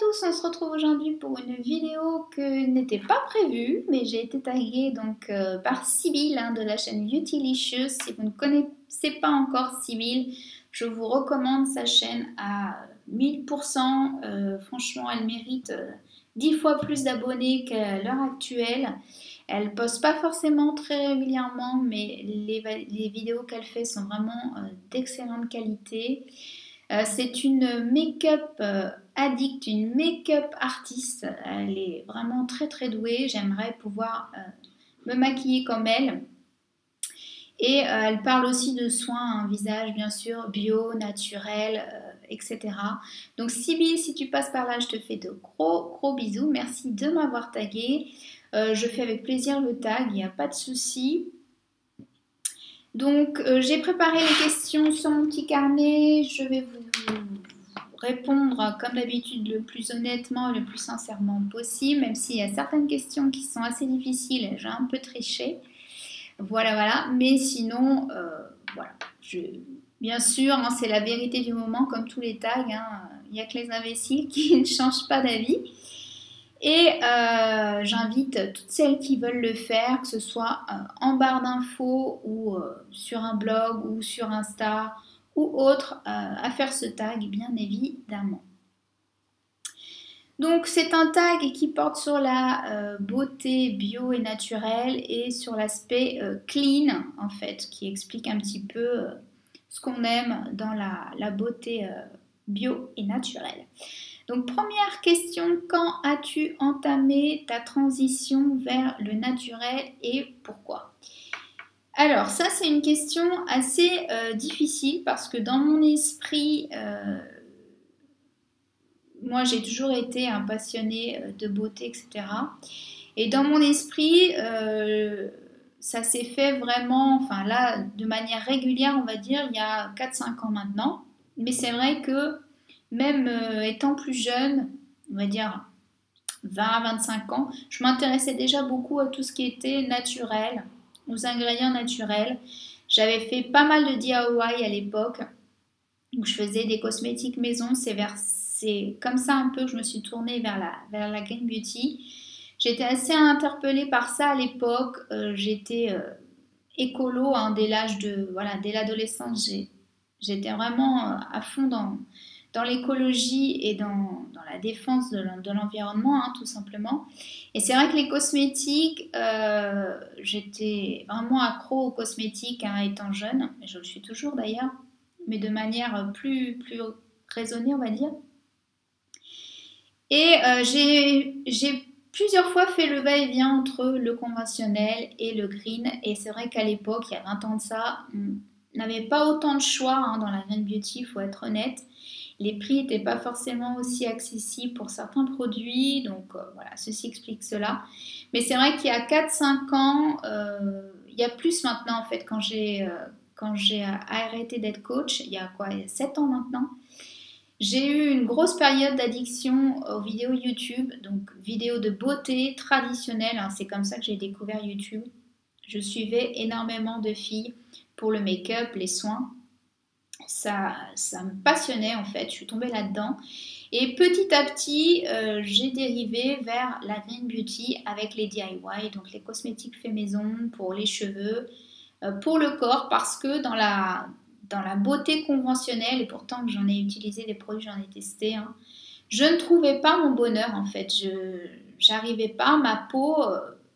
tous, on se retrouve aujourd'hui pour une vidéo que n'était pas prévue, mais j'ai été taguée donc par Sybille de la chaîne Beautylicious. Si vous ne connaissez pas encore Sybille, je vous recommande sa chaîne à 1000%. Franchement, elle mérite 10 fois plus d'abonnés qu'à l'heure actuelle. Elle poste pas forcément très régulièrement, mais les vidéos qu'elle fait sont vraiment d'excellente qualité. C'est une make-up addict, une make-up artiste. Elle est vraiment très très douée. J'aimerais pouvoir me maquiller comme elle. Et elle parle aussi de soins, un visage bien sûr, bio, naturel, etc. Donc Sybille, si tu passes par là, je te fais de gros gros bisous. Merci de m'avoir tagué. Je fais avec plaisir le tag, il n'y a pas de souci. Donc j'ai préparé les questions sur mon petit carnet. Je vais vous répondre comme d'habitude le plus honnêtement et le plus sincèrement possible, même s'il y a certaines questions qui sont assez difficiles, j'ai un peu triché. Voilà, mais sinon, voilà. Bien sûr, c'est la vérité du moment, comme tous les tags, il n'y a que les imbéciles qui ne changent pas d'avis. Et j'invite toutes celles qui veulent le faire, que ce soit en barre d'infos ou sur un blog ou sur Insta ou autre, à faire ce tag, bien évidemment. Donc c'est un tag qui porte sur la beauté bio et naturelle et sur l'aspect clean en fait, qui explique un petit peu ce qu'on aime dans la beauté bio et naturelle. Donc première question, quand as-tu entamé ta transition vers le naturel et pourquoi? Alors ça c'est une question assez difficile parce que dans mon esprit, moi j'ai toujours été un passionné de beauté, etc. Et dans mon esprit, ça s'est fait vraiment, enfin là, de manière régulière, on va dire, il y a 4-5 ans maintenant. Mais c'est vrai que même étant plus jeune, on va dire 20-25 ans, je m'intéressais déjà beaucoup à tout ce qui était naturel, aux ingrédients naturels. J'avais fait pas mal de DIY à l'époque, où je faisais des cosmétiques maison. C'est comme ça un peu que je me suis tournée vers la Green Beauty. J'étais assez interpellée par ça à l'époque. J'étais écolo dès dès l'adolescence. J'étais vraiment à fond dans l'écologie et dans la défense de l'environnement, tout simplement. Et c'est vrai que les cosmétiques, j'étais vraiment accro aux cosmétiques étant jeune, je le suis toujours d'ailleurs, mais de manière plus raisonnée, on va dire. Et j'ai plusieurs fois fait le va-et-vient entre le conventionnel et le green. Et c'est vrai qu'à l'époque, il y a 20 ans de ça, on n'avait pas autant de choix dans la Green Beauty, il faut être honnête. Les prix n'étaient pas forcément aussi accessibles pour certains produits. Donc voilà, ceci explique cela. Mais c'est vrai qu'il y a 4-5 ans, il y a plus maintenant en fait, quand j'ai arrêté d'être coach, il y a 7 ans maintenant. J'ai eu une grosse période d'addiction aux vidéos YouTube, donc vidéos de beauté traditionnelles, c'est comme ça que j'ai découvert YouTube. Je suivais énormément de filles pour le make-up, les soins. Ça me passionnait en fait, je suis tombée là-dedans. Et petit à petit, j'ai dérivé vers la Green Beauty avec les DIY, donc les cosmétiques faits maison pour les cheveux, pour le corps, parce que dans la beauté conventionnelle, et pourtant que j'en ai utilisé des produits, j'en ai testé, je ne trouvais pas mon bonheur en fait. J'arrivais pas, ma peau,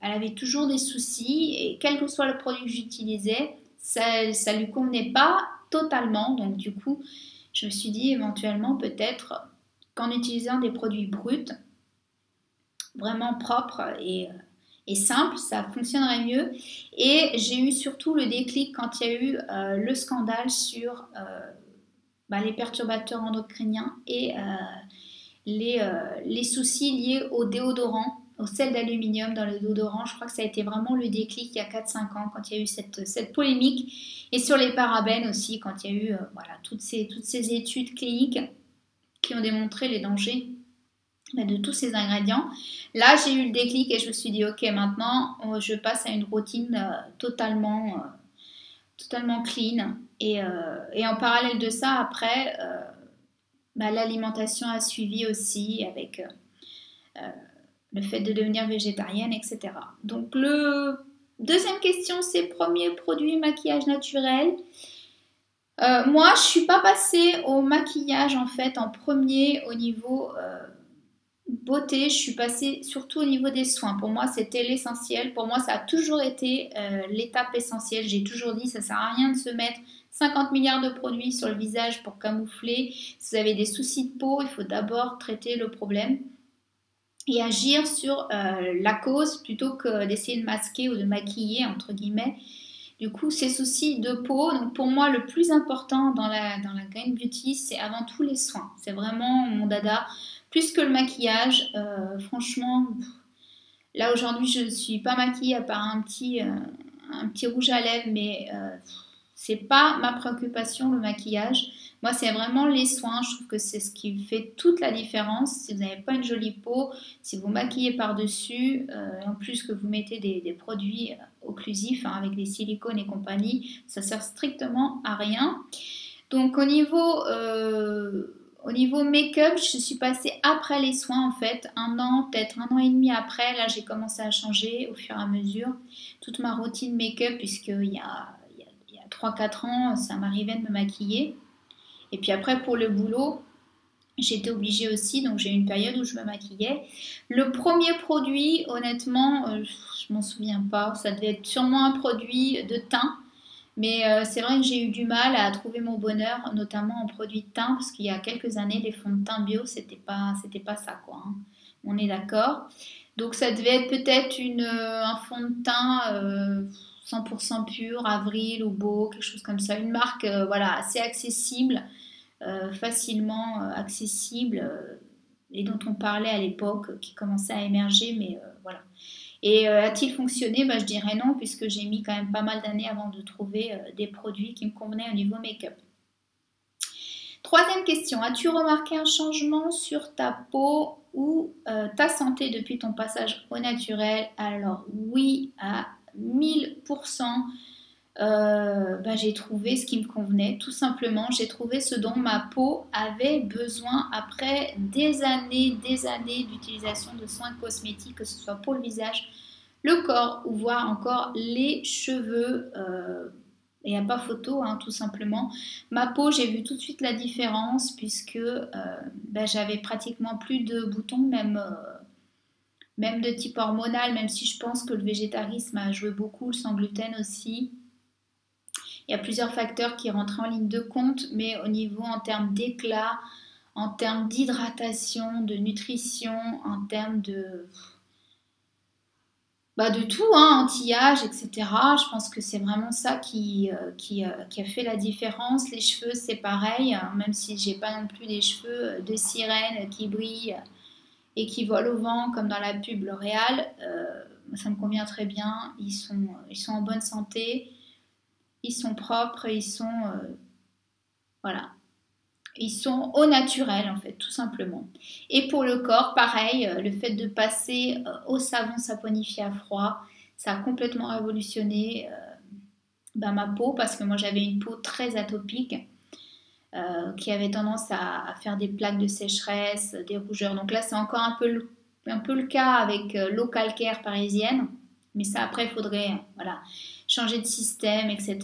elle avait toujours des soucis, et quel que soit le produit que j'utilisais, ça lui convenait pas totalement. Donc du coup, je me suis dit éventuellement peut-être qu'en utilisant des produits bruts, vraiment propres et simple, ça fonctionnerait mieux. Et j'ai eu surtout le déclic quand il y a eu le scandale sur les perturbateurs endocriniens et les soucis liés au déodorant, au sel d'aluminium dans le déodorant. Je crois que ça a été vraiment le déclic il y a 4-5 ans quand il y a eu cette polémique. Et sur les parabènes aussi, quand il y a eu toutes ces études cliniques qui ont démontré les dangers de tous ces ingrédients. Là, j'ai eu le déclic et je me suis dit, ok, maintenant, je passe à une routine totalement clean. Et en parallèle de ça, après, l'alimentation a suivi aussi avec le fait de devenir végétarienne, etc. Donc, deuxième question, c'est premier produit maquillage naturel. Moi, je suis pas passée au maquillage en fait en premier au niveau beauté. Je suis passée surtout au niveau des soins. Pour moi, c'était l'essentiel. Pour moi, ça a toujours été l'étape essentielle. J'ai toujours dit, ça sert à rien de se mettre 50 milliards de produits sur le visage pour camoufler. Si vous avez des soucis de peau, il faut d'abord traiter le problème et agir sur la cause plutôt que d'essayer de masquer ou de maquiller, entre guillemets. Du coup, ces soucis de peau, donc pour moi, le plus important dans la Green Beauty, c'est avant tout les soins. C'est vraiment mon dada. Plus que le maquillage, franchement, là aujourd'hui, je ne suis pas maquillée à part un petit rouge à lèvres, mais c'est pas ma préoccupation, le maquillage. Moi, c'est vraiment les soins. Je trouve que c'est ce qui fait toute la différence. Si vous n'avez pas une jolie peau, si vous maquillez par-dessus, en plus que vous mettez des produits occlusifs avec des silicones et compagnie, ça sert strictement à rien. Donc, au niveau make-up, je suis passée après les soins en fait. Un an, peut-être un an et demi après, là, j'ai commencé à changer au fur et à mesure toute ma routine make-up, puisqu'il y a 3-4 ans, ça m'arrivait de me maquiller. Et puis après, pour le boulot, j'étais obligée aussi, donc j'ai eu une période où je me maquillais. Le premier produit, honnêtement, je m'en souviens pas. Ça devait être sûrement un produit de teint. Mais c'est vrai que j'ai eu du mal à trouver mon bonheur, notamment en produits de teint, parce qu'il y a quelques années, les fonds de teint bio, c'était pas ça, quoi. Hein. On est d'accord. Donc ça devait être peut-être un fond de teint 100% pur, Avril ou Beau, quelque chose comme ça. Une marque voilà, assez accessible, facilement accessible, et dont on parlait à l'époque, qui commençait à émerger, mais voilà. Et a-t-il fonctionné? Je dirais non, puisque j'ai mis quand même pas mal d'années avant de trouver des produits qui me convenaient au niveau make-up. Troisième question, as-tu remarqué un changement sur ta peau ou ta santé depuis ton passage au naturel? Alors oui, à 1000%. J'ai trouvé ce qui me convenait, tout simplement. J'ai trouvé ce dont ma peau avait besoin après des années d'utilisation de soins cosmétiques, que ce soit pour le visage, le corps ou voire encore les cheveux. Il n'y a pas photo, hein, tout simplement. Ma peau, j'ai vu tout de suite la différence, puisque j'avais pratiquement plus de boutons, même de type hormonal, même si je pense que le végétarisme a joué beaucoup, le sans gluten aussi. Il y a plusieurs facteurs qui rentrent en ligne de compte, mais au niveau en termes d'éclat, en termes d'hydratation, de nutrition, en termes de tout, hein, anti-âge, etc. Je pense que c'est vraiment ça qui a fait la différence. Les cheveux, c'est pareil, hein, même si j'ai pas non plus des cheveux de sirène qui brillent et qui volent au vent comme dans la pub L'Oréal. Ça me convient très bien. Ils sont en bonne santé. Ils sont propres, ils sont voilà, ils sont au naturel en fait, tout simplement. Et pour le corps, pareil, le fait de passer au savon saponifié à froid, ça a complètement révolutionné ma peau, parce que moi j'avais une peau très atopique qui avait tendance à faire des plaques de sécheresse, des rougeurs. Donc là c'est encore un peu le cas avec l'eau calcaire parisienne, mais ça après il faudrait changer de système, etc.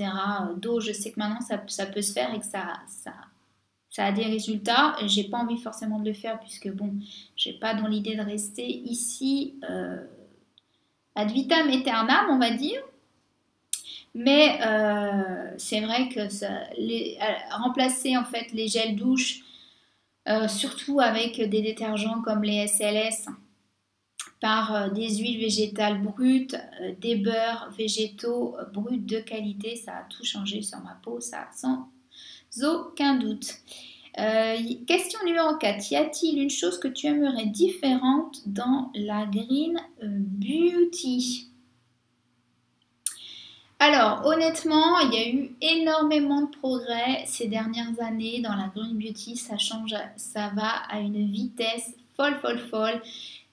D'eau, je sais que maintenant ça peut se faire et que ça a des résultats. J'ai pas envie forcément de le faire, puisque bon, j'ai pas dans l'idée de rester ici ad vitam aeternam, on va dire. Mais c'est vrai que remplacer en fait les gels douche, surtout avec des détergents comme les SLS, par des huiles végétales brutes, des beurres végétaux bruts de qualité, ça a tout changé sur ma peau, ça sans aucun doute. Question numéro 4. Y a-t-il une chose que tu aimerais différente dans la Green Beauty? Alors, honnêtement, il y a eu énormément de progrès ces dernières années dans la Green Beauty. Ça change, ça va à une vitesse folle.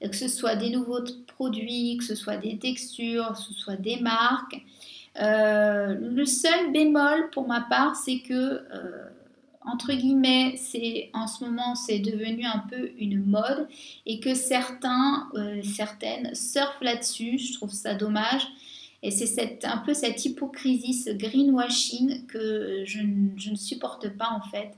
Que ce soit des nouveaux produits, que ce soit des textures, que ce soit des marques. Le seul bémol pour ma part, c'est que entre guillemets, en ce moment, c'est devenu un peu une mode et que certaines surfent là-dessus. Je trouve ça dommage. Et c'est un peu cette hypocrisie, ce greenwashing que je ne supporte pas en fait.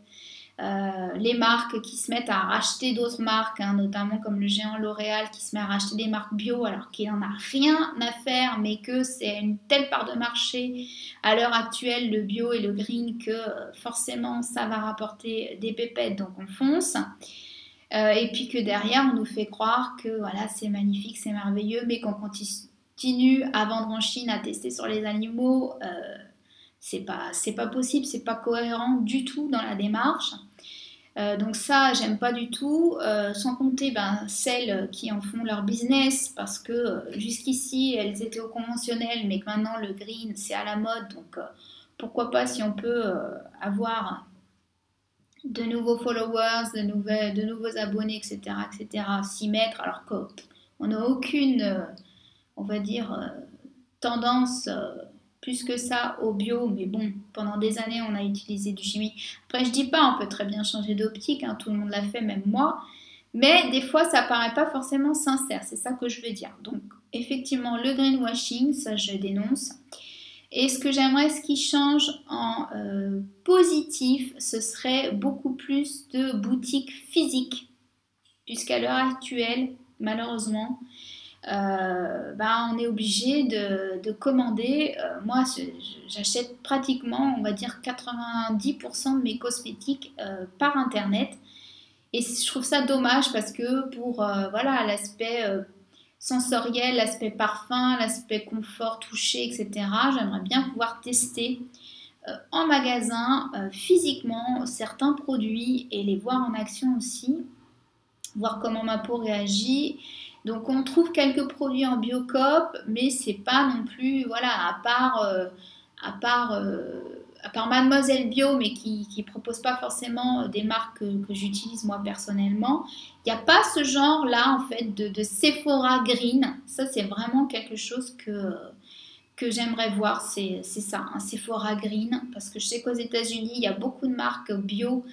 Les marques qui se mettent à racheter d'autres marques, hein, notamment comme le géant L'Oréal qui se met à racheter des marques bio alors qu'il n'en a rien à faire, mais que c'est une telle part de marché à l'heure actuelle, le bio et le green, que forcément ça va rapporter des pépettes, donc on fonce. Et puis que derrière on nous fait croire que voilà, c'est magnifique, c'est merveilleux, mais qu'on continue à vendre en Chine, à tester sur les animaux. C'est pas possible, c'est pas cohérent du tout dans la démarche. Donc ça, j'aime pas du tout. Sans compter celles qui en font leur business parce que jusqu'ici, elles étaient au conventionnel, mais que maintenant le green, c'est à la mode. Donc pourquoi pas si on peut avoir de nouveaux followers, de nouveaux abonnés, etc., s'y mettre alors qu'on n'a aucune, on va dire, tendance plus que ça au bio, mais bon, pendant des années on a utilisé du chimique. Après je dis pas, on peut très bien changer d'optique, hein, tout le monde l'a fait, même moi, mais des fois ça paraît pas forcément sincère, c'est ça que je veux dire. Donc effectivement le greenwashing, ça je dénonce. Et ce que j'aimerais, ce qui change en positif, ce serait beaucoup plus de boutiques physiques, puisqu'à l'heure actuelle, malheureusement, on est obligé de commander. Moi, j'achète pratiquement, on va dire 90% de mes cosmétiques par internet. Et je trouve ça dommage parce que pour voilà, l'aspect sensoriel, l'aspect parfum, l'aspect confort, toucher, etc., j'aimerais bien pouvoir tester en magasin physiquement certains produits et les voir en action aussi, voir comment ma peau réagit. Donc on trouve quelques produits en Biocoop, mais c'est pas non plus, voilà, à part Mademoiselle Bio, mais qui propose pas forcément des marques que j'utilise moi personnellement. Il n'y a pas ce genre-là en fait de Sephora Green. Ça c'est vraiment quelque chose que j'aimerais voir, c'est ça, un Sephora Green, parce que je sais qu'aux États-Unis il y a beaucoup de marques bio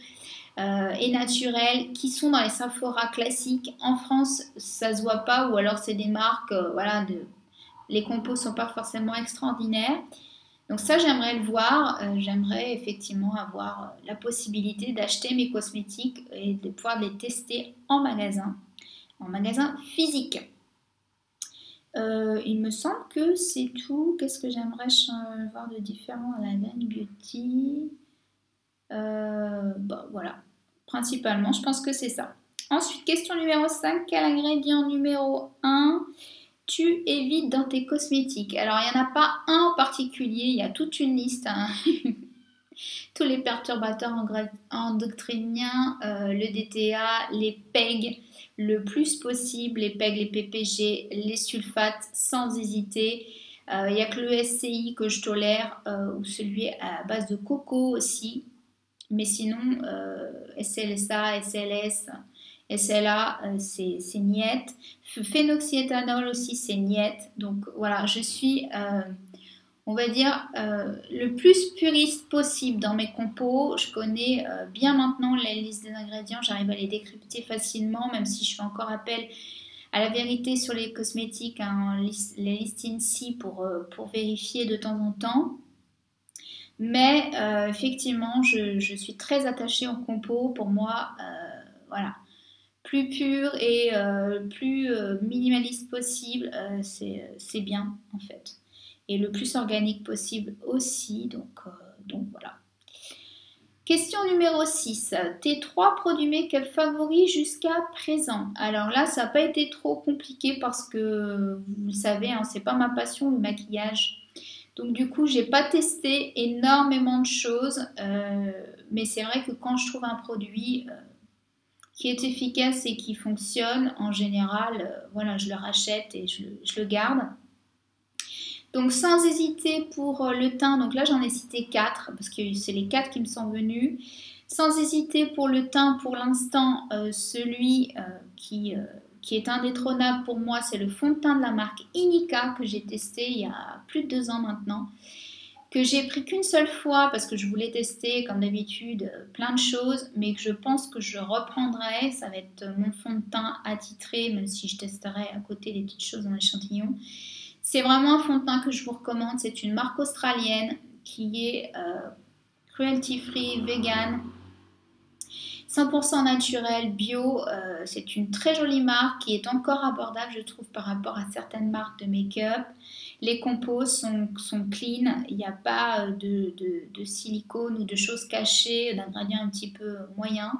et naturelles qui sont dans les Sephora classiques. En France, ça se voit pas, ou alors c'est des marques, voilà, les compos sont pas forcément extraordinaires. Donc ça, j'aimerais le voir. J'aimerais effectivement avoir la possibilité d'acheter mes cosmétiques et de pouvoir les tester en magasin physique. Il me semble que c'est tout. Qu'est-ce que j'aimerais voir de différent à la Green Beauty? Voilà. Principalement, je pense que c'est ça. Ensuite, question numéro 5. Quel ingrédient numéro 1 tu évites dans tes cosmétiques? Alors, il n'y en a pas un en particulier, il y a toute une liste. Hein. Tous les perturbateurs endocriniens, le DTA, les PEG, le plus possible, les PEG, les PPG, les sulfates, sans hésiter. Il n'y a que le SCI que je tolère, ou celui à base de coco aussi. Mais sinon, SLSA, SLS, SLA, c'est niet. Phénoxyéthanol aussi, c'est niet. Donc voilà, je suis, on va dire, le plus puriste possible dans mes compos. Je connais bien maintenant la liste des ingrédients, j'arrive à les décrypter facilement, même si je fais encore appel à la vérité sur les cosmétiques, hein, les listes INSI pour vérifier de temps en temps. Mais effectivement, je suis très attachée en compo. Pour moi, voilà, plus pur et plus minimaliste possible, c'est bien en fait. Et le plus organique possible aussi. Donc voilà. Question numéro 6. Tes 3 produits make-up favoris jusqu'à présent. Alors là, ça n'a pas été trop compliqué parce que, vous le savez, hein, c'est pas ma passion, le maquillage. Donc du coup, j'ai pas testé énormément de choses, mais c'est vrai que quand je trouve un produit qui est efficace et qui fonctionne, en général, voilà, je le rachète et je le garde. Donc sans hésiter pour le teint, donc là j'en ai cité 4, parce que c'est les 4 qui me sont venus. Sans hésiter pour le teint, pour l'instant, celui qui est indétrônable pour moi, c'est le fond de teint de la marque Inika que j'ai testé il y a plus de 2 ans maintenant. que j'ai pris qu'une seule fois parce que je voulais tester, comme d'habitude, plein de choses, mais que je pense que je reprendrai. Ça va être mon fond de teint attitré, même si je testerai à côté des petites choses dans l'échantillon. C'est vraiment un fond de teint que je vous recommande. C'est une marque australienne qui est cruelty free, vegan, 100% naturel, bio. C'est une très jolie marque qui est encore abordable, je trouve, par rapport à certaines marques de make-up. Les compos sont clean, il n'y a pas de silicone ou de choses cachées, d'ingrédients un petit peu moyens.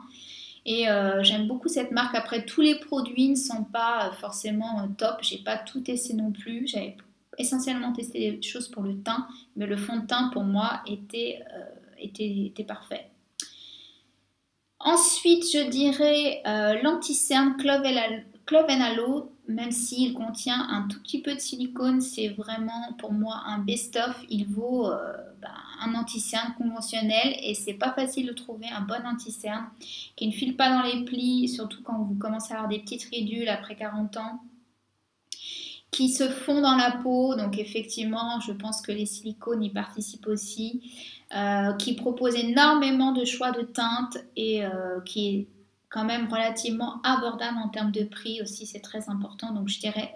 Et j'aime beaucoup cette marque. Après, tous les produits ne sont pas forcément top. J'ai pas tout testé non plus. J'avais essentiellement testé des choses pour le teint, mais le fond de teint pour moi était parfait. Ensuite, je dirais l'anti-cerne Clove and Aloe, même s'il contient un tout petit peu de silicone, c'est vraiment pour moi un best-of. Il vaut un anti-cerne conventionnel et c'est pas facile de trouver un bon anti-cerne qui ne file pas dans les plis, surtout quand vous commencez à avoir des petites ridules après 40 ans, qui se fond dans la peau. Donc effectivement, je pense que les silicones y participent aussi. Qui propose énormément de choix de teintes et qui est quand même relativement abordable en termes de prix aussi, c'est très important. Donc je dirais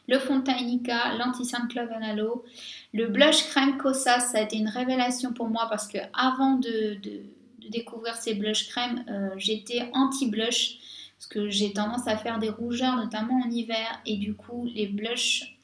le fond de teint Inika, l'anti-cerne Clove and Aloe, le blush crème Kosas, ça a été une révélation pour moi parce que avant de découvrir ces blush crème, j'étais anti-blush parce que j'ai tendance à faire des rougeurs, notamment en hiver, et du coup les blushs,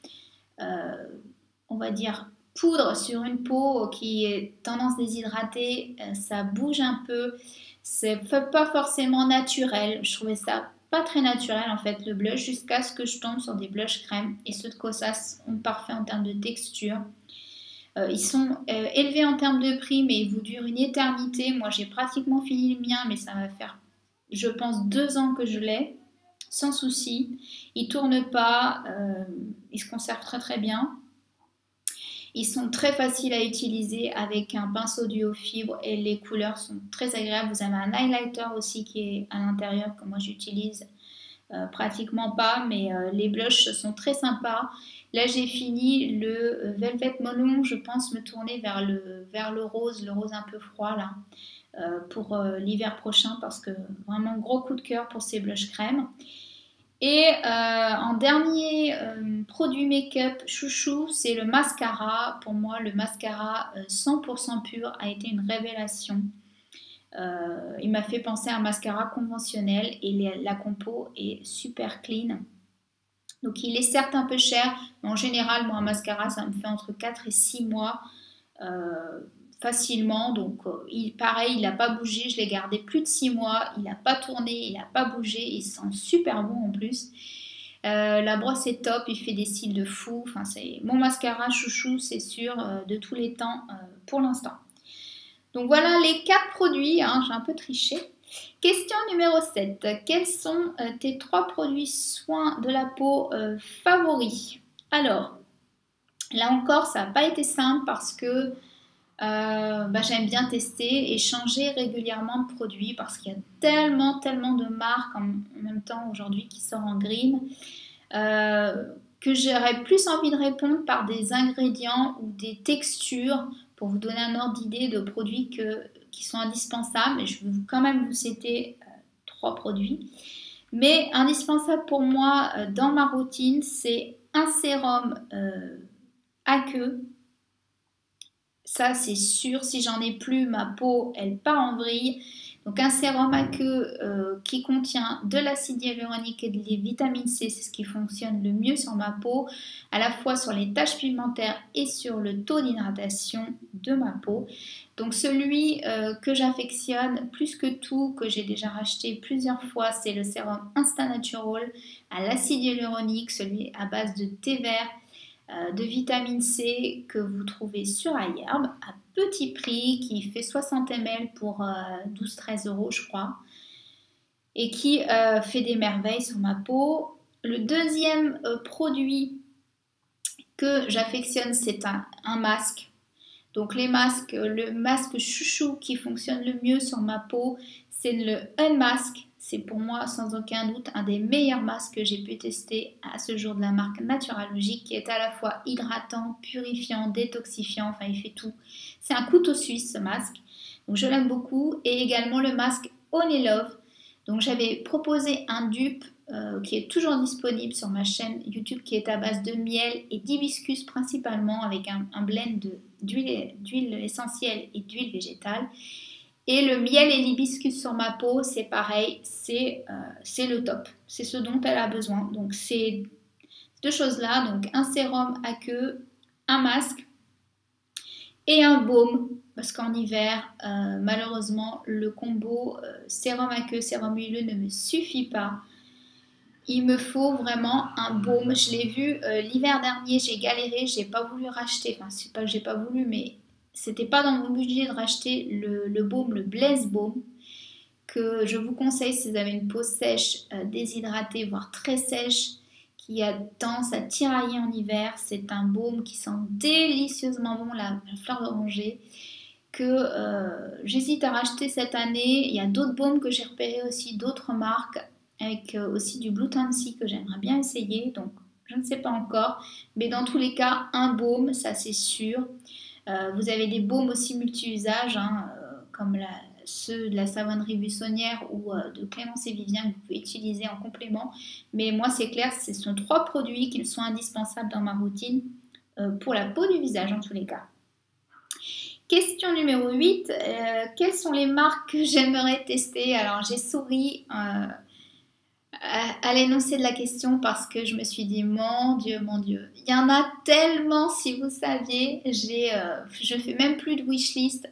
on va dire poudre sur une peau qui est tendance déshydratée, ça bouge un peu, c'est pas forcément naturel. Je trouvais ça pas très naturel en fait le blush jusqu'à ce que je tombe sur des blushs crème et ceux de Kosas sont parfaits en termes de texture. Ils sont élevés en termes de prix mais ils vous durent une éternité. Moi j'ai pratiquement fini le mien mais ça va faire je pense 2 ans que je l'ai sans souci. Ils tournent pas, ils se conservent très très bien. Ils sont très faciles à utiliser avec un pinceau duo fibre et les couleurs sont très agréables. Vous avez un highlighter aussi qui est à l'intérieur que moi j'utilise pratiquement pas, mais les blushs sont très sympas. Là j'ai fini le Velvet Melon, je pense me tourner vers le rose un peu froid là, pour l'hiver prochain parce que vraiment gros coup de cœur pour ces blushs crème. Et en dernier produit make-up chouchou, c'est le mascara. Pour moi, le mascara 100% pur a été une révélation. Il m'a fait penser à un mascara conventionnel et la compo est super clean. Donc il est certes un peu cher, mais en général, moi un mascara, ça me fait entre 4 et 6 mois facilement. Donc pareil, il n'a pas bougé, je l'ai gardé plus de 6 mois, il n'a pas tourné, il n'a pas bougé, il sent super bon en plus. La brosse est top, il fait des cils de fou. Enfin, c'est mon mascara chouchou, c'est sûr, de tous les temps pour l'instant. Donc voilà les 4 produits, hein, j'ai un peu triché. Question numéro 7. Quels sont tes 3 produits soins de la peau favoris? Alors, là encore, ça n'a pas été simple parce que j'aime bien tester et changer régulièrement de produits parce qu'il y a tellement de marques en même temps aujourd'hui qui sortent en green que j'aurais plus envie de répondre par des ingrédients ou des textures pour vous donner un ordre d'idée de produits qui sont indispensables. Et je vais quand même vous citer 3 produits. Mais indispensable pour moi dans ma routine, c'est un sérum aqueux. Ça, c'est sûr, si j'en ai plus, ma peau, elle part en vrille. Donc, un sérum aqueux qui contient de l'acide hyaluronique et des vitamines C, c'est ce qui fonctionne le mieux sur ma peau, à la fois sur les taches pigmentaires et sur le taux d'hydratation de ma peau. Donc, celui que j'affectionne plus que tout, que j'ai déjà racheté plusieurs fois, c'est le sérum Insta Natural à l'acide hyaluronique, celui à base de thé vert, de vitamine C que vous trouvez sur iHerb à petit prix, qui fait 60 ml pour 12-13 € je crois, et qui fait des merveilles sur ma peau. Le deuxième produit que j'affectionne, c'est un masque. Donc les masques, le masque chouchou qui fonctionne le mieux sur ma peau, c'est le Unmask. C'est pour moi sans aucun doute un des meilleurs masques que j'ai pu tester à ce jour de la marque Naturalogique, qui est à la fois hydratant, purifiant, détoxifiant, enfin il fait tout. C'est un couteau suisse ce masque, donc je l'aime beaucoup. Et également le masque Honey Love. Donc j'avais proposé un dupe qui est toujours disponible sur ma chaîne YouTube, qui est à base de miel et d'hibiscus principalement, avec un blend d'huile essentielle et d'huile végétale. Et le miel et l'hibiscus sur ma peau, c'est pareil, c'est le top. C'est ce dont elle a besoin. Donc c'est deux choses-là, donc un sérum à queue, un masque et un baume. Parce qu'en hiver, malheureusement, le combo sérum à queue, sérum huileux ne me suffit pas. Il me faut vraiment un baume. Je l'ai vu l'hiver dernier, j'ai galéré, j'ai pas voulu racheter. Enfin, c'est pas que j'ai pas voulu, mais c'était pas dans mon budget de racheter le baume, le Blaise Baume, que je vous conseille si vous avez une peau sèche, déshydratée, voire très sèche, qui a tendance à tirailler en hiver. C'est un baume qui sent délicieusement bon, la fleur d'oranger, que j'hésite à racheter cette année. Il y a d'autres baumes que j'ai repérés aussi, d'autres marques, avec aussi du Blue Tansy que j'aimerais bien essayer, donc je ne sais pas encore, mais dans tous les cas, un baume, ça c'est sûr. Vous avez des baumes aussi multi-usages, hein, comme ceux de la savonnerie buissonnière ou de Clémence et Vivien, que vous pouvez utiliser en complément. Mais moi, c'est clair, ce sont 3 produits qui sont indispensables dans ma routine pour la peau du visage en tous les cas. Question numéro 8, quelles sont les marques que j'aimerais tester? Alors, j'ai souri à l'énoncé de la question parce que je me suis dit, mon Dieu, il y en a tellement, si vous saviez. Je fais même plus de wishlist.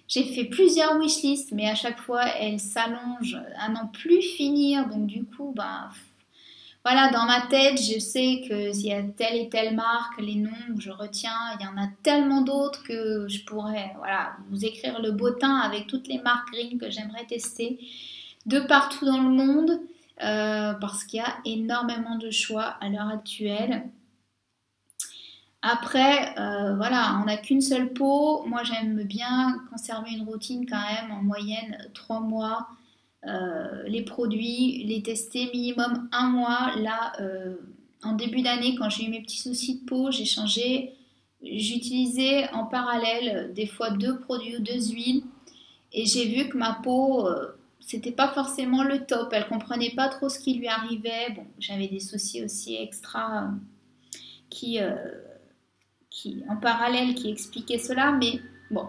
J'ai fait plusieurs wishlists, mais à chaque fois, elles s'allongent à n'en plus finir. Donc du coup, voilà, dans ma tête, je sais que s'il y a telle et telle marque, les noms que je retiens, il y en a tellement d'autres que je pourrais, voilà, vous écrire le bottin avec toutes les marques green que j'aimerais tester de partout dans le monde, parce qu'il y a énormément de choix à l'heure actuelle. Après, voilà, on n'a qu'une seule peau. Moi, j'aime bien conserver une routine quand même, en moyenne 3 mois. Les produits, les tester minimum 1 mois. Là, en début d'année, quand j'ai eu mes petits soucis de peau, j'ai changé. J'utilisais en parallèle des fois 2 produits ou 2 huiles. Et j'ai vu que ma peau, c'était pas forcément le top. Elle comprenait pas trop ce qui lui arrivait. Bon, j'avais des soucis aussi extra qui en parallèle qui expliquaient cela, mais bon,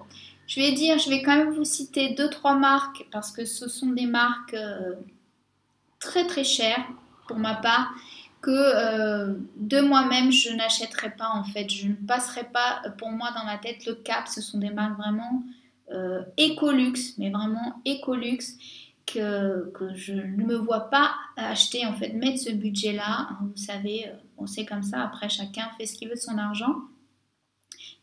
je vais quand même vous citer 2-3 marques parce que ce sont des marques très très chères pour ma part, que de moi-même je n'achèterai pas en fait. Je ne passerai pas, pour moi dans ma tête, le cap. Ce sont des marques vraiment Ecolux, mais vraiment Ecolux, que je ne me vois pas acheter en fait, mettre ce budget là, hein, vous savez, on sait comme ça, après chacun fait ce qu'il veut de son argent.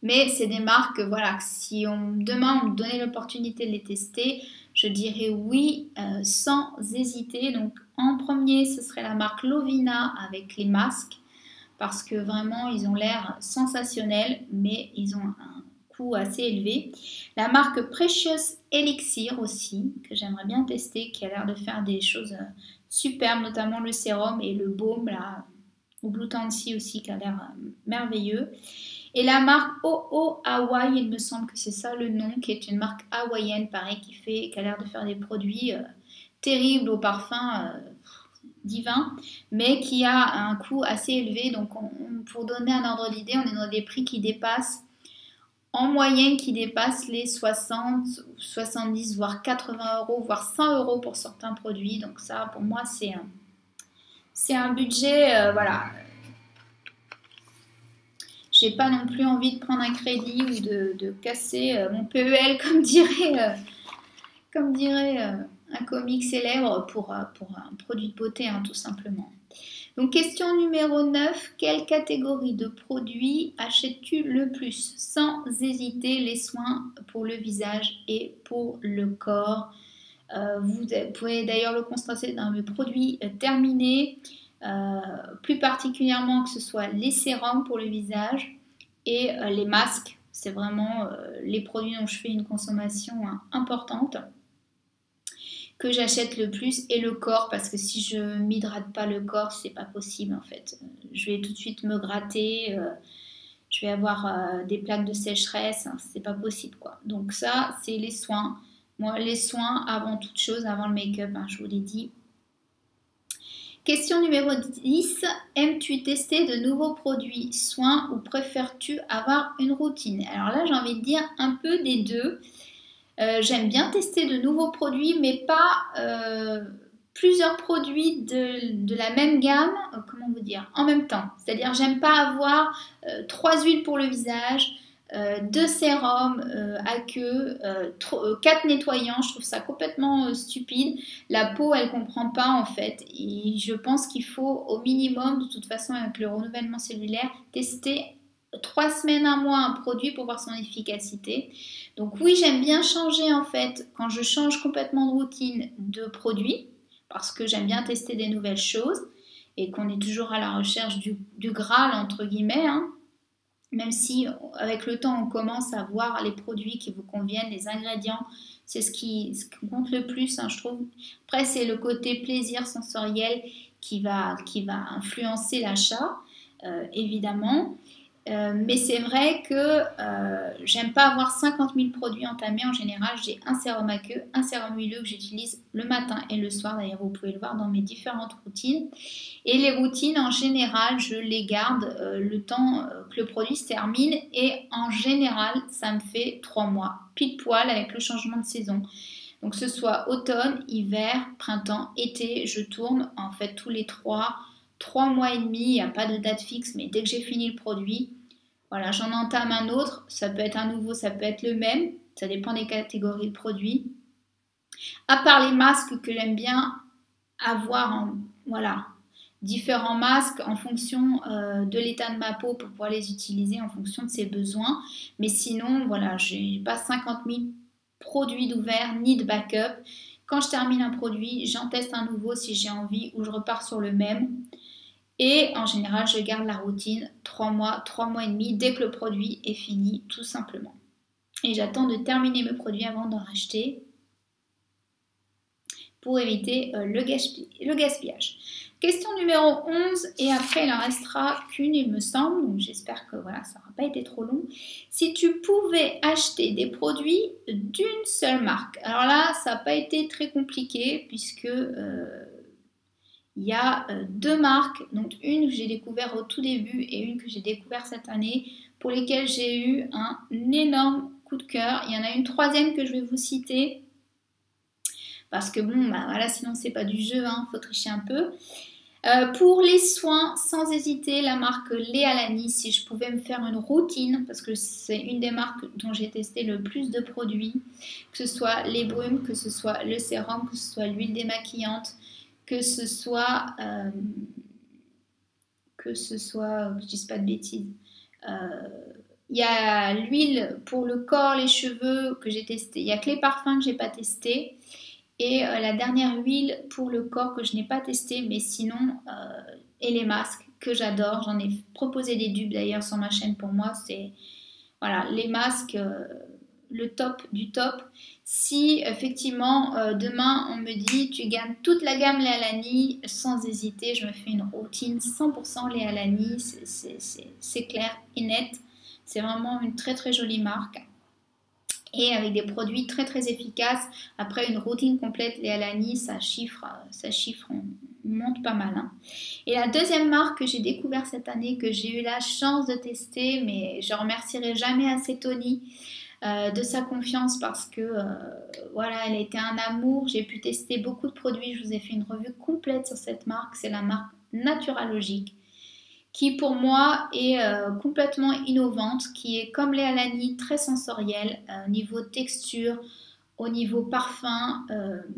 Mais c'est des marques, voilà, si demain on me donnait l'opportunité de les tester, je dirais oui sans hésiter. Donc en premier, ce serait la marque Lovina avec les masques, parce que vraiment ils ont l'air sensationnels, mais ils ont un coût assez élevé. La marque Precious Elixir aussi, que j'aimerais bien tester, qui a l'air de faire des choses superbes, notamment le sérum et le baume, là, ou Blue Tansy aussi, qui a l'air merveilleux. Et la marque OO Hawaii, il me semble que c'est ça le nom, qui est une marque hawaïenne, pareil, qui a l'air de faire des produits terribles au parfum divin, mais qui a un coût assez élevé. Donc pour donner un ordre d'idée, on est dans des prix qui dépassent, en moyenne, qui dépassent les 60, 70, voire 80 euros, voire 100 euros pour certains produits. Donc ça, pour moi, c'est un budget, voilà. J'ai pas non plus envie de prendre un crédit ou de casser mon PEL, comme dirait un comique célèbre pour un produit de beauté, hein, tout simplement. Donc question numéro 9, quelle catégorie de produits achètes-tu le plus? Sans hésiter, les soins pour le visage et pour le corps. Vous pouvez d'ailleurs le constater dans mes produits terminés. Plus particulièrement que ce soit les sérums pour le visage et les masques. C'est vraiment les produits dont je fais une consommation importante. que j'achète le plus, et le corps, parce que si je m'hydrate pas le corps, c'est pas possible en fait. Je vais tout de suite me gratter, je vais avoir des plaques de sécheresse, hein, c'est pas possible quoi. Donc ça, c'est les soins. Moi, les soins avant toute chose, avant le make-up, hein, je vous l'ai dit. Question numéro 10. Aimes-tu tester de nouveaux produits, soins, ou préfères-tu avoir une routine? Alors là, j'ai envie de dire un peu des deux. J'aime bien tester de nouveaux produits, mais pas plusieurs produits de la même gamme, comment vous dire, en même temps. C'est-à-dire, j'aime pas avoir 3 huiles pour le visage, 2 sérums à queue, 4 nettoyants. Je trouve ça complètement stupide. La peau, elle comprend pas en fait. Et je pense qu'il faut au minimum, de toute façon, avec le renouvellement cellulaire, tester 3 semaines, un mois un produit pour voir son efficacité. Donc oui, j'aime bien changer en fait quand je change complètement de routine de produit, parce que j'aime bien tester des nouvelles choses et qu'on est toujours à la recherche du Graal entre guillemets, hein. Même si avec le temps on commence à voir les produits qui vous conviennent, les ingrédients, c'est ce qui compte le plus, hein, je trouve. Après c'est le côté plaisir sensoriel qui va influencer l'achat, évidemment. Mais c'est vrai que j'aime pas avoir 50 000 produits entamés. En général, j'ai un sérum à queue, un sérum huileux que j'utilise le matin et le soir. D'ailleurs, vous pouvez le voir dans mes différentes routines. Et les routines, en général, je les garde le temps que le produit se termine. Et en général, ça me fait 3 mois, pile poil avec le changement de saison. Donc, que ce soit automne, hiver, printemps, été, je tourne en fait tous les 3 mois et demi, il n'y a pas de date fixe, mais dès que j'ai fini le produit, voilà, j'en entame un autre. Ça peut être un nouveau, ça peut être le même, ça dépend des catégories de produits. À part les masques que j'aime bien avoir, voilà, différents masques en fonction de l'état de ma peau pour pouvoir les utiliser en fonction de ses besoins. Mais sinon, voilà, j'ai pas 50 000 produits d'ouvert ni de backup. Quand je termine un produit, j'en teste un nouveau si j'ai envie ou je repars sur le même. Et en général, je garde la routine 3 mois, 3 mois et demi dès que le produit est fini, tout simplement. Et j'attends de terminer mes produits avant d'en racheter pour éviter le gaspillage. Question numéro 11, et après il en restera qu'une il me semble, donc j'espère que voilà, ça n'aura pas été trop long. Si tu pouvais acheter des produits d'une seule marque, alors là ça n'a pas été très compliqué puisque il y a 2 marques, donc une que j'ai découvert au tout début et une que j'ai découvert cette année, pour lesquelles j'ai eu un énorme coup de cœur. Il y en a une troisième que je vais vous citer, parce que bon, bah voilà, sinon c'est pas du jeu, hein, faut tricher un peu. Pour les soins, sans hésiter, la marque Léa Lani, si je pouvais me faire une routine, parce que c'est une des marques dont j'ai testé le plus de produits, que ce soit les brumes, que ce soit le sérum, que ce soit l'huile démaquillante, que ce soit, que je dise pas de bêtises. Il y a l'huile pour le corps, les cheveux que j'ai testé. Il y a que les parfums que j'ai pas testé. Et la dernière huile pour le corps que je n'ai pas testé, mais sinon, et les masques que j'adore. J'en ai proposé des dupes d'ailleurs sur ma chaîne pour moi. C'est voilà, les masques, le top du top. Si effectivement demain on me dit tu gagnes toute la gamme Léa Lani, sans hésiter, je me fais une routine 100% Léa Lani. C'est clair et net. C'est vraiment une très très jolie marque. Et avec des produits très très efficaces. Après une routine complète Léa Lani, ça chiffre, on monte pas mal, hein. Et la deuxième marque que j'ai découvert cette année, que j'ai eu la chance de tester, mais je remercierai jamais assez Tony de sa confiance, parce que voilà, elle a été un amour. J'ai pu tester beaucoup de produits, je vous ai fait une revue complète sur cette marque. C'est la marque Naturalogique, qui pour moi est complètement innovante, qui est comme Léa Lani, très sensorielle, au niveau texture, au niveau parfum,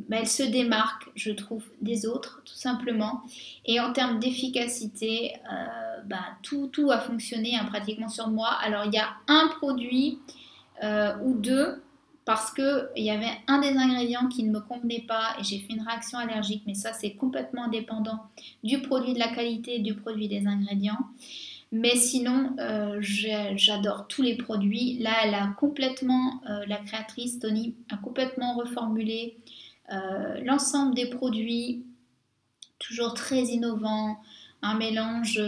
elle se démarque, je trouve, des autres, tout simplement. Et en termes d'efficacité, tout a fonctionné, hein, pratiquement sur moi. Alors il y a un produit ou deux, parce qu'il y avait un des ingrédients qui ne me convenait pas et j'ai fait une réaction allergique, mais ça c'est complètement dépendant du produit, de la qualité, du produit, des ingrédients. Mais sinon, j'adore tous les produits. Là, elle a complètement, la créatrice Tony a complètement reformulé L'ensemble des produits, toujours très innovants, un mélange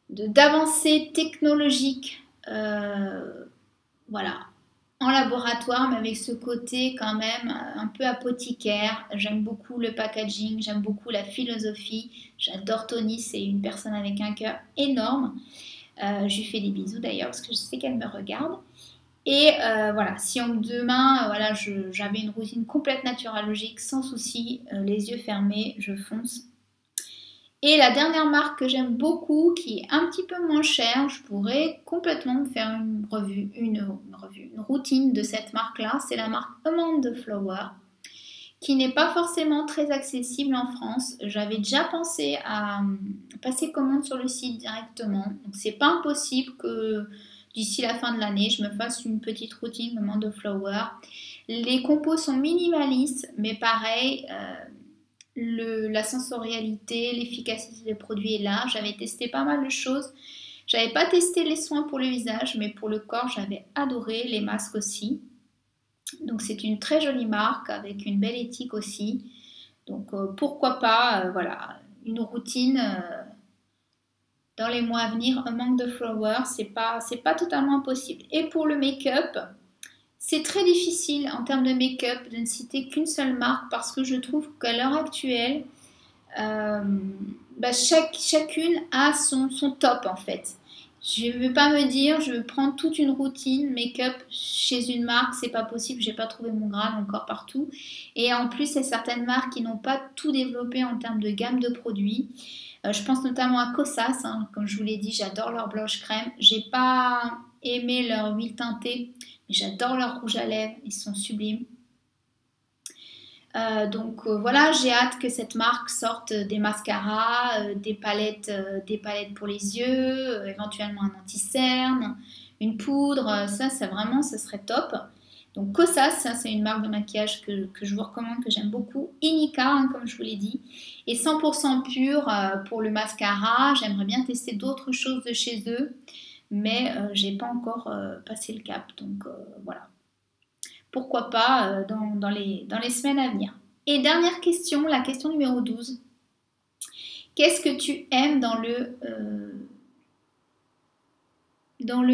d'avancées technologiques, voilà, en laboratoire, mais avec ce côté quand même un peu apothicaire. J'aime beaucoup le packaging, j'aime beaucoup la philosophie. J'adore Tony, c'est une personne avec un cœur énorme. Je lui fais des bisous d'ailleurs parce que je sais qu'elle me regarde. Et voilà, si demain, voilà, j'avais une routine complète naturalogique, sans souci, les yeux fermés, je fonce. Et la dernière marque que j'aime beaucoup, qui est un petit peu moins chère, je pourrais complètement me faire une routine de cette marque-là, c'est la marque Amanda Flower, qui n'est pas forcément très accessible en France. J'avais déjà pensé à passer commande sur le site directement, donc c'est pas impossible que d'ici la fin de l'année, je me fasse une petite routine Amanda Flower. Les compos sont minimalistes, mais pareil, la sensorialité, l'efficacité des produits est là. J'avais testé pas mal de choses. J'avais pas testé les soins pour le visage, mais pour le corps, j'avais adoré, les masques aussi. Donc c'est une très jolie marque avec une belle éthique aussi. Donc pourquoi pas, voilà, une routine dans les mois à venir, un manque de flowers, c'est pas totalement impossible. Et pour le make-up, c'est très difficile en termes de make-up de ne citer qu'une seule marque parce que je trouve qu'à l'heure actuelle, chacune a son top en fait. Je ne veux pas me dire, je veux prendre toute une routine make-up chez une marque, c'est pas possible, j'ai pas trouvé mon Graal encore partout. Et en plus, il y a certaines marques qui n'ont pas tout développé en termes de gamme de produits. Je pense notamment à Kosas, hein, comme je vous l'ai dit, j'adore leur blanche crème. J'ai pas aimé leur huile teintée, mais j'adore leur rouge à lèvres, ils sont sublimes. Donc voilà, j'ai hâte que cette marque sorte des mascaras, des palettes pour les yeux, éventuellement un anti-cerne, une poudre, ça vraiment, ça serait top. Donc Kosas, ça c'est une marque de maquillage que je vous recommande, que j'aime beaucoup. Inika, hein, comme je vous l'ai dit. Et 100% pur pour le mascara. J'aimerais bien tester d'autres choses de chez eux, mais j'ai pas encore passé le cap. Donc voilà. Pourquoi pas dans les semaines à venir. Et dernière question, la question numéro 12. Qu'est-ce que tu aimes dans le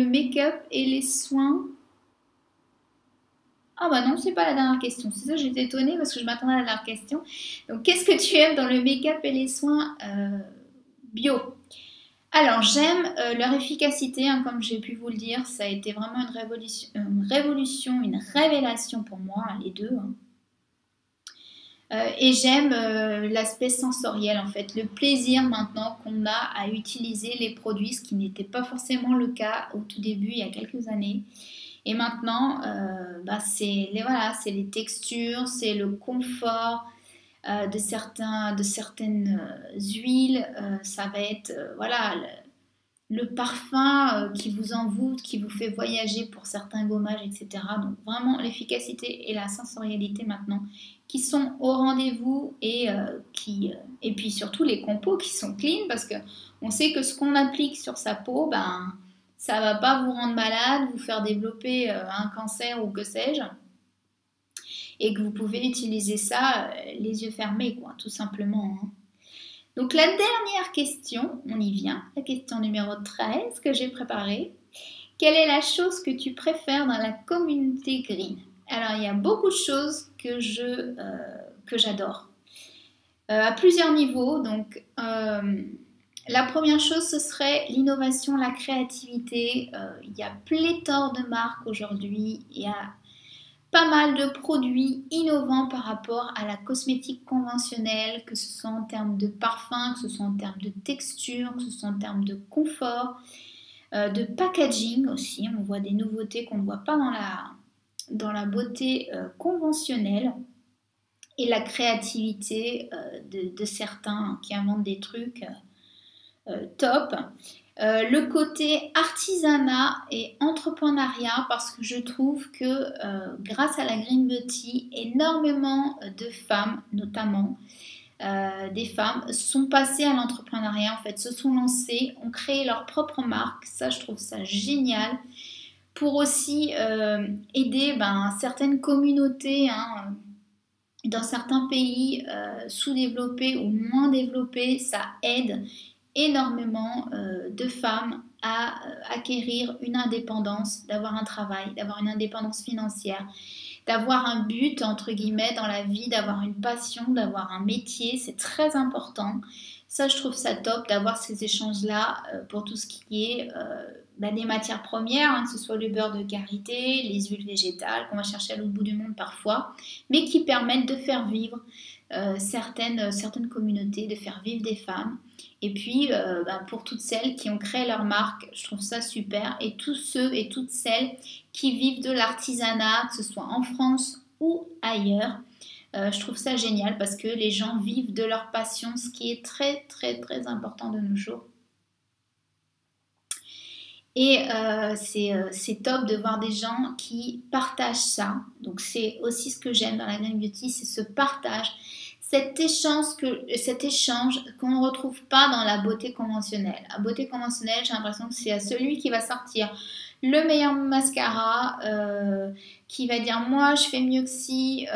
make-up et les soins? Ah bah non, c'est pas la dernière question. C'est ça, j'étais étonnée parce que je m'attendais à la dernière question. Donc, qu'est-ce que tu aimes dans le make-up et les soins bio? Alors, j'aime leur efficacité, hein, comme j'ai pu vous le dire. Ça a été vraiment une révolution, une révélation pour moi, hein, les deux. Hein. Et j'aime l'aspect sensoriel, en fait. Le plaisir maintenant qu'on a à utiliser les produits, ce qui n'était pas forcément le cas au tout début, il y a quelques années. Et maintenant, c'est les textures, c'est le confort de certaines huiles. Ça va être le parfum qui vous envoûte, qui vous fait voyager pour certains gommages, etc. Donc vraiment l'efficacité et la sensorialité maintenant qui sont au rendez-vous et puis surtout les compos qui sont clean parce que on sait que ce qu'on applique sur sa peau, ça va pas vous rendre malade, vous faire développer un cancer ou que sais-je. Et que vous pouvez utiliser ça les yeux fermés, quoi, tout simplement. Hein. Donc la dernière question, on y vient, la question numéro 13 que j'ai préparée. Quelle est la chose que tu préfères dans la communauté green? Alors il y a beaucoup de choses que j'adore. À plusieurs niveaux, donc... la première chose, ce serait l'innovation, la créativité. Il y a pléthore de marques aujourd'hui. Il y a pas mal de produits innovants par rapport à la cosmétique conventionnelle, que ce soit en termes de parfum, que ce soit en termes de texture, que ce soit en termes de confort, de packaging aussi. On voit des nouveautés qu'on ne voit pas dans la beauté conventionnelle. Et la créativité de certains qui inventent des trucs... top. Le côté artisanat et entrepreneuriat parce que je trouve que grâce à la Green Beauty, énormément de femmes, notamment des femmes, sont passées à l'entrepreneuriat en fait, se sont lancées, ont créé leur propre marque. Ça, je trouve ça génial. pour aussi aider certaines communautés, hein, dans certains pays sous-développés ou moins développés. Ça aide énormément de femmes à acquérir une indépendance, d'avoir un travail, d'avoir une indépendance financière, d'avoir un but, entre guillemets, dans la vie, d'avoir une passion, d'avoir un métier. C'est très important. Ça, je trouve ça top d'avoir ces échanges-là pour tout ce qui est des matières premières, hein, que ce soit le beurre de karité, les huiles végétales qu'on va chercher à l'autre bout du monde parfois, mais qui permettent de faire vivre certaines communautés, de faire vivre des femmes. Et puis, pour toutes celles qui ont créé leur marque, je trouve ça super. Et tous ceux et toutes celles qui vivent de l'artisanat, que ce soit en France ou ailleurs, je trouve ça génial parce que les gens vivent de leur passion, ce qui est très, très, très important de nos jours. Et c'est top de voir des gens qui partagent ça. Donc c'est aussi ce que j'aime dans la Green Beauty, c'est ce partage, cet échange qu'on ne retrouve pas dans la beauté conventionnelle. La beauté conventionnelle, j'ai l'impression que c'est à celui qui va sortir le meilleur mascara, qui va dire moi je fais mieux que ci,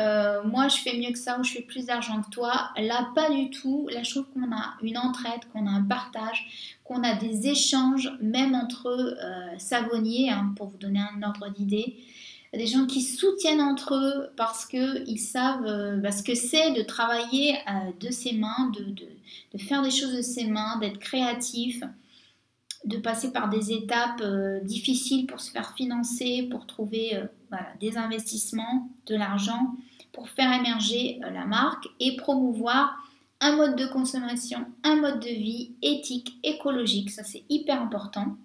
moi je fais mieux que ça, ou je fais plus d'argent que toi. Là pas du tout. Là je trouve qu'on a une entraide, qu'on a un partage, qu'on a des échanges même entre savonniers, hein, pour vous donner un ordre d'idée. Des gens qui soutiennent entre eux parce qu'ils savent ce que c'est de travailler de ses mains, de faire des choses de ses mains, d'être créatif, de passer par des étapes difficiles pour se faire financer, pour trouver des investissements, de l'argent, pour faire émerger la marque et promouvoir un mode de consommation, un mode de vie éthique, écologique. Ça, c'est hyper important.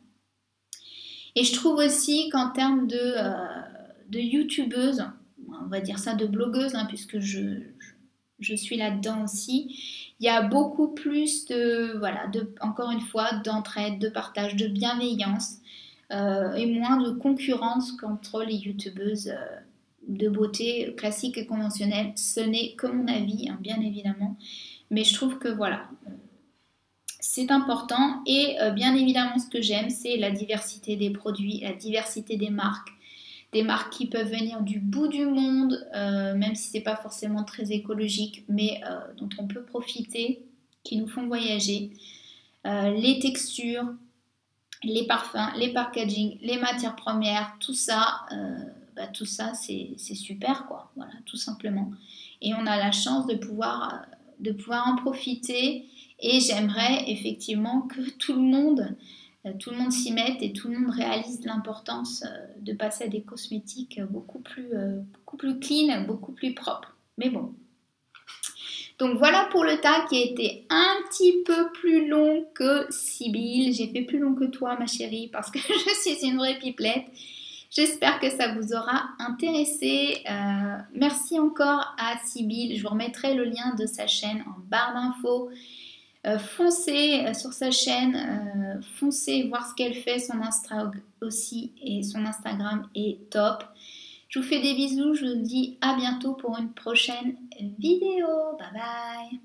Et je trouve aussi qu'en termes de youtubeuses, on va dire ça de blogueuses, hein, puisque je suis là-dedans aussi, il y a beaucoup plus encore une fois, d'entraide, de partage, de bienveillance et moins de concurrence qu'entre les youtubeuses de beauté classique et conventionnelle. Ce n'est que mon avis, hein, bien évidemment, mais je trouve que c'est important. Et bien évidemment, ce que j'aime, c'est la diversité des produits, la diversité des marques qui peuvent venir du bout du monde, même si c'est pas forcément très écologique, mais dont on peut profiter, qui nous font voyager. Les textures, les parfums, les packaging, les matières premières, tout ça, c'est super, quoi. Voilà, tout simplement. Et on a la chance de pouvoir en profiter. Et j'aimerais effectivement que tout le monde s'y mette et tout le monde réalise l'importance de passer à des cosmétiques beaucoup plus clean, beaucoup plus propres. Mais bon. Donc voilà pour le tag qui a été un petit peu plus long que Sybille. J'ai fait plus long que toi, ma chérie, parce que je suis une vraie pipelette. J'espère que ça vous aura intéressé. Merci encore à Sybille. Je vous remettrai le lien de sa chaîne en barre d'infos. Foncez sur sa chaîne, foncez voir ce qu'elle fait, son Insta aussi, et son Instagram est top. Je vous fais des bisous, je vous dis à bientôt pour une prochaine vidéo. Bye bye.